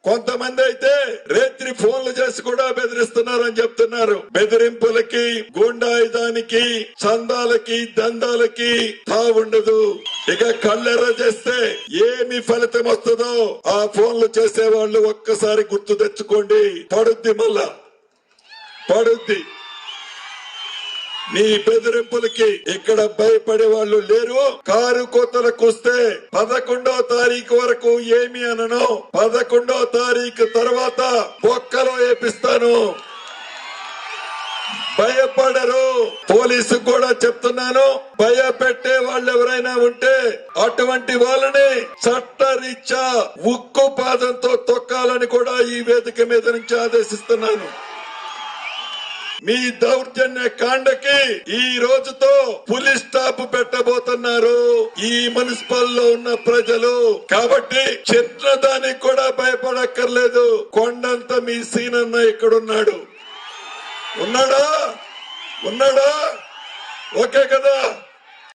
కొంతమంది అయితే రేత్రి ఫోన్లు చేసి కూడా బెదిరిస్తున్నారని చెప్తున్నారు. బెదిరింపులకి, గూండాయుధానికి, చందాలకి, దందాలకి తావుండదు. ఇక కళ్ళెర్ర చేస్తే ఏమి ఫలితం వస్తుందో ఆ ఫోన్లు చేసే వాళ్ళు ఒక్కసారి గుర్తు తెచ్చుకోండి. పడుద్ది, మళ్ళా పడుద్ది. నీ బెదిరింపులకి ఇక్కడ భయపడే వాళ్ళు లేరు. కారు కోతలకు వస్తే 11వ తారీఖు వరకు ఏమి అనను, 11వ తారీఖు తర్వాత బొక్కలో వేపిస్తాను. భయపడరు. పోలీసు కూడా చెప్తున్నాను, భయపెట్టే వాళ్ళు ఎవరైనా ఉంటే అటువంటి వాళ్ళని చట్టరీత్యా ఉక్కు పాదంతో తొక్కాలని కూడా ఈ వేదిక మీద నుంచి ఆదేశిస్తున్నాను. మీ దౌర్జన్య కాండకి ఈ రోజుతో పులి స్టాప్ పెట్టబోతున్నారు ఈ మున్సిపల్ లో ఉన్న ప్రజలు. కాబట్టి చిన్న దానికి కూడా భయపడక్కర్లేదు. కొండంత మీ సీనన్న ఇక్కడున్నాడు. ఉన్నాడా? ఓకే కదా?